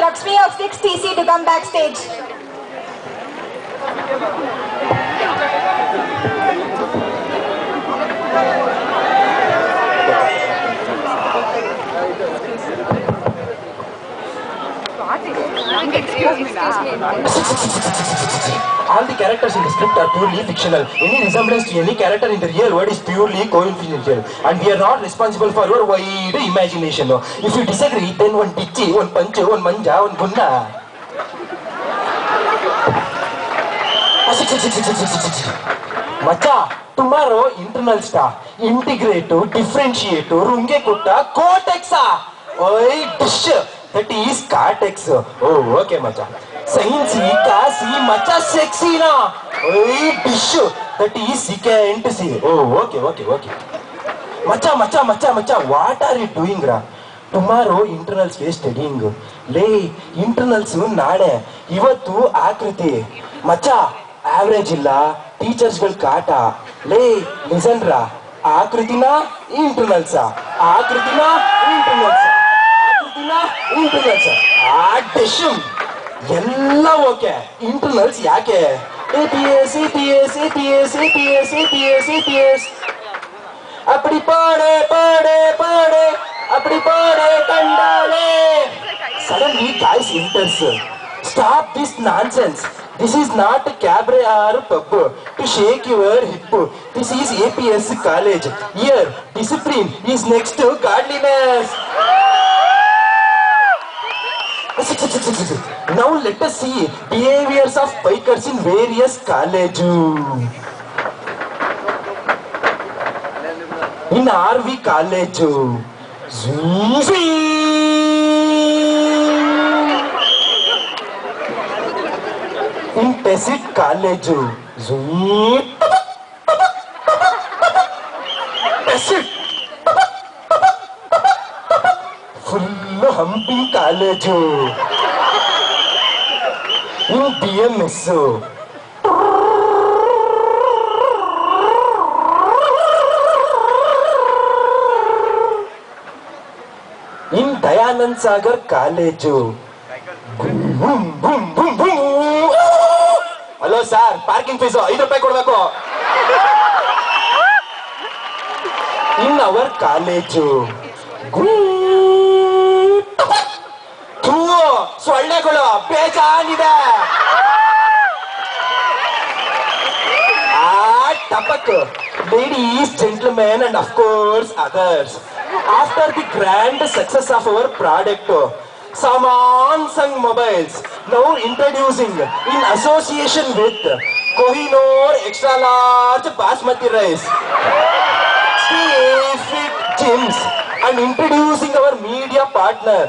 Lakshmi of 6TC to come backstage. All the characters in the script are purely fictional. Any resemblance to any character in the real world is purely coincidental. And we are not responsible for your wide imagination. If you disagree, then one pitchy, one punch, one manja, one gunna. Macha, tomorrow internal star, integrate, differentiate, runge kutta, cortexa. Oi, dish. That is cortex. Oh, okay, Macha. Science, kasi, Macha, sexy na. Oi, dish. That is second C. Oh, okay. Macha, what are you doing, ra? Tomorrow internals ke studying. Lay, internals nade. Ivattu akriti. Macha, average illa. Teachers will kata. Lay, listen, ra. Akritina, internalsa. Akritina, internalsa. Internals addition ಎಲ್ಲ okay internals ಯಾಕೆ APS அப்படி பாடு அப்படி பாடு கண்டாலே suddenly guys enters. Stop this nonsense. This is not a cabaret or pub to shake your hip. This is APS college. Here discipline is next to godliness. Now let us see behaviors of bikers in various colleges. In RV college, in Pessit college, Pessit. Full humping college. In BMS. In Dayanand Sagar college. Boom. Hello sir, parking fees ₹5 ಕೊಡಬೇಕು. In our college. ಸೊಳ್ಳೆಗಳು ಬೇಜಾನಿದೆ. ಟಪಕ್. Ladies, gentlemen, and of course others. After the grand success of our product, Samsung Mobiles now introducing in association with Kohinoor Extra Large Basmati Rice, Stay Fit Gyms, and introducing our media partner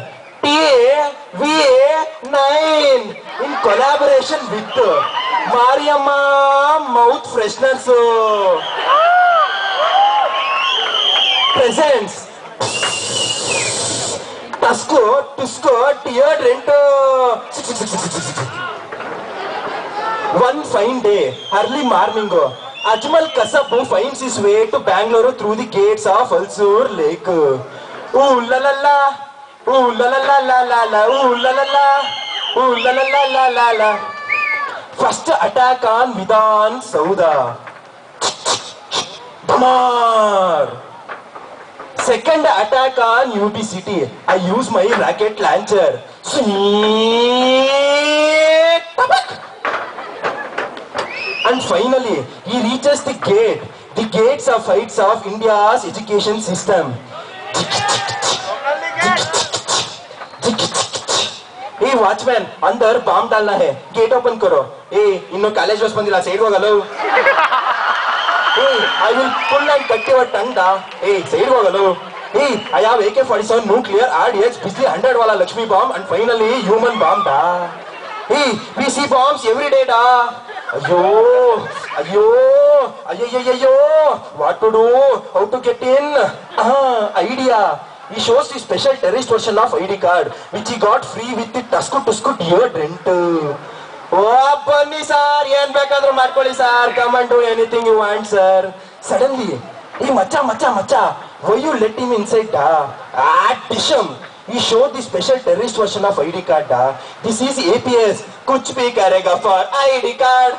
TVA9 in collaboration with Mariamma Mouth Fresheners presents Tusco deodorant. One fine day, early morning, Ajmal Kasab finds his way to Bangalore through the gates of Alsur Lake. Ooh la la la. Ooh la la la la la la, ooh la la la, ooh la la la la la la. First attack on Vidhan Sauda. Damar. Second attack on UB City. I use my rocket launcher. And finally, he reaches the gates of heights of India's education system. Hey watchman, अंदर bomb डालना है, gate open करो. Hey, इन्नो college बस बंदिला side होगलो. Hey, I will pull and cut your tongue da. Hey, side होगलो. Hey, I have AK-47 nuclear RDX बिजली 100 वाला Lakshmi bomb and finally human bomb da. Hey, we see bombs every day da. Ayyo, what to do? How to get in? Idea. He shows the special terrorist version of ID card, which he got free with the Tusco deodorant. Oh, bunny sir, yen bekadru ಮಾಡ್ಕೊಳ್ಳಿ sir. Come and do anything you want, sir. Suddenly, hey, macha, why you let him inside? Disham. We showed the special terrorist version of ID card. This is APS. Kuch bhi karega for ID card.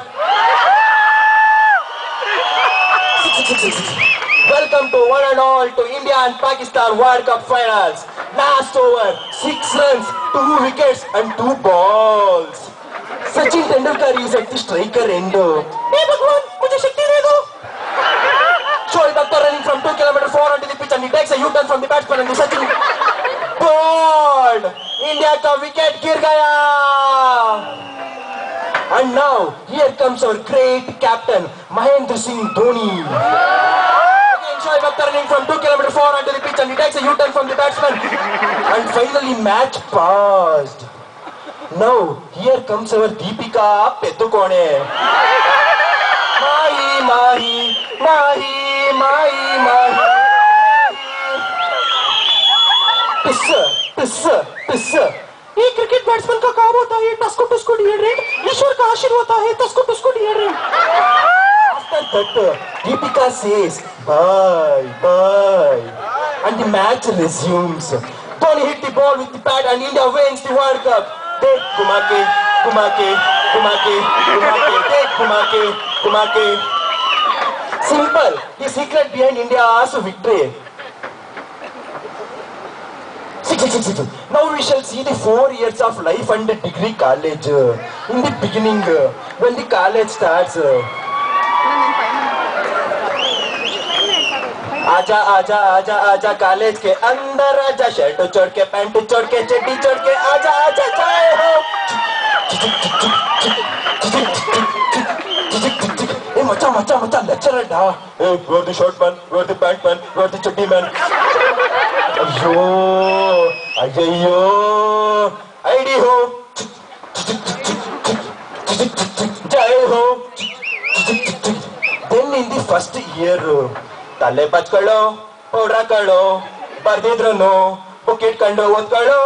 Welcome to one and all to India and Pakistan World Cup Finals. Last over, 6 runs, 2 wickets and 2 balls. Sachin Tendulkar is at the striker end. Hey Bhagwan, mujhe shakti de do. Shoaib Akhtar running from 2 km 4 onto the pitch and he takes a U-turn from the batsman and the Sachin. Board! India ka wicket gir gaya. And now, here comes our great captain, Mahendra Singh Dhoni. Again, Shoaib Akhtar running from 2 km 4 onto the pitch and he takes a U-turn from the batsman. And finally, match passed. Now, here comes our Deepika Pedukone. Mahi, Mahi, Mahi, Mahi, Mahi. Pisser. ये cricket batsman का काम होता है टस्को टस्को deodorant ईश्वर का आशीर्वाद होता है टस्को टस्को deodorant After that, Deepika says bye and the match resumes. Dhoni hit the ball with the bat and India wins the World Cup. Take Kumake. Simple. The secret behind India's victory. Now we shall see the 4 years of life and degree college. In the beginning, when the college starts. आजा college के अंदर आजा shirt छोड़ के pant छोड़ के चड्डी छोड़ के आजा चाहे हो ए मचा लेक्चरर डा a wear the shirt man wear the pant man wear the चड्डी मैन अय्यो आईडी हो जय हो then in the first year ತಲೆ ಪಚ್ಕೊಳ್ಳೋ ಪೌಡ್ರ್ ಹಾಕೊಳ್ಳೋ ಬರ್ದಿದ್ರು ಬುಕೆಟ್ ಕಂಡು ಓದ್ಕೊಳ್ಳೋ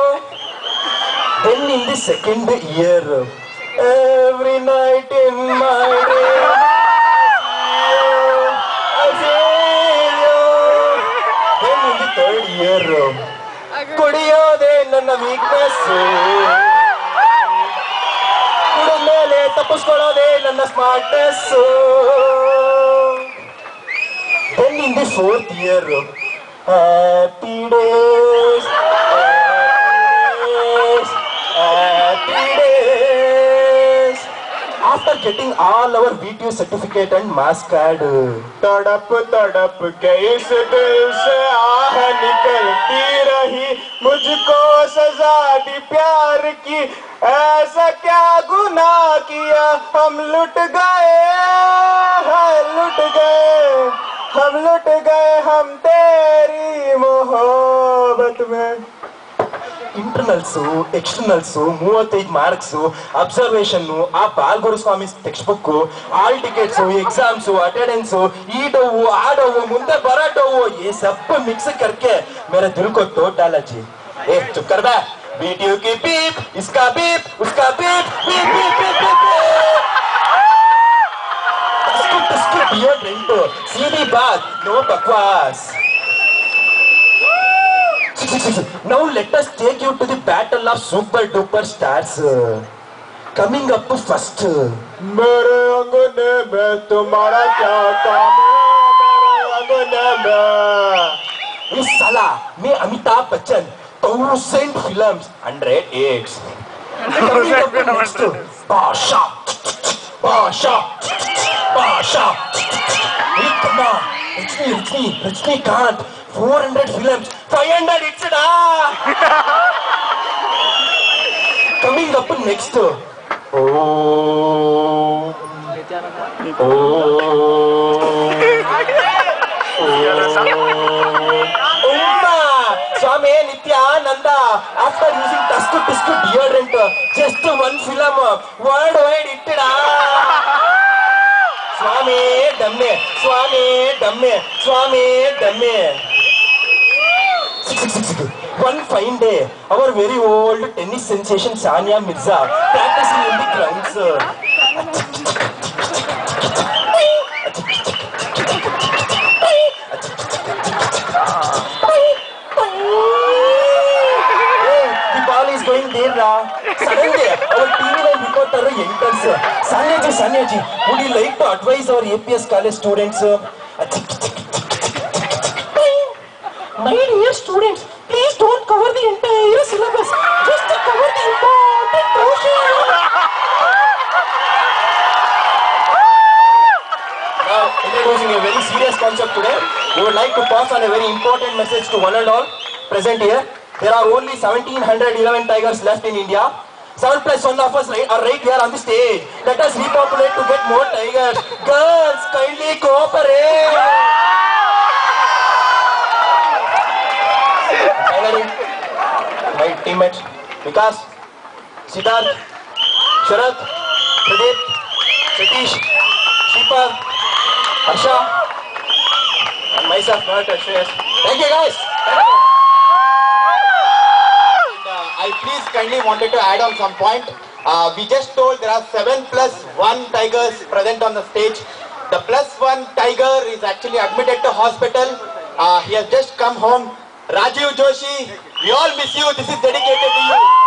then in the second year every night in my dream I feel you then in the third year ಕುಡಿಯೋದೇ ನನ್ನ weakness ಕುಡಿದ್ಮೇಲೆ ತಪ್ಪಿಸ್ಕೊಳ್ಳೋದೇ ನನ್ನ smartness then in the fourth year happy days after getting all our VTU certificate and mass card तड़प के इस दिल से आह निकलती रही मुझको सजा दी प्यार की ऐसा क्या गुनाह किया हम लुट गए हम तेरी मोहब्बत में ಇಂಟರ್ನಲ್ಸ್ ಎಕ್ಸ್ಟರ್ನಲ್ಸ್ 35 ಮಾರ್ಕ್ಸ್ ಅಬ್ಸರ್ವೇಷನ್ ಆ Balaguru Swamy text book all tickets exams attendance ईडोವು आडोವು ಮುಂದೆ ಬರಾಟೋವು ये सब मिक्स करके मेरा दिल को तोड़ डाला जी ए चुप कर बे वीडियो की बीप इसका बीप उसका बीप बीप बीप बीप इसको डिओड्रेंट सीधी बात नो बकवास Now let us take you to the battle of super duper stars. Coming up first. मेरे अंगने में तुम्हारा क्या काम मेरे अंगने में इस साला मैं Amitabh Bachchan 1000 films 100 hits. Coming up next. Basha. Hey, come on. Rajnikant 400 films 500 hits da. Coming up next. Swami Nityananda after using Tusku deodorant just one film worldwide hit da. Swami damme. One fine day, our very old tennis sensation Sania Mirza practicing in the grounds. there, suddenly our TV9 reporter enters. Sanyaji, would you like to advise our APS college students? My dear students, please don't cover the entire syllabus. Just cover the important portion. Now, introducing a very serious concept today, we would like to pass on a very important message to one and all present here. There are only 1711 tigers left in India. 7+1 of us are right here on the stage. Let us repopulate to get more tigers. Girls, kindly cooperate. Finally, my teammates Vikas, Siddharth, Sharat, Pradeep, Satish, Shreepal, Harsha, and myself, Bharat Shreyas. Thank you guys. Thank you. I please kindly wanted to add on some point. We just told there are 7+1 tigers present on the stage. The +1 tiger is actually admitted to hospital. He has just come home. Rajiv Joshi, we all miss you. This is dedicated to you.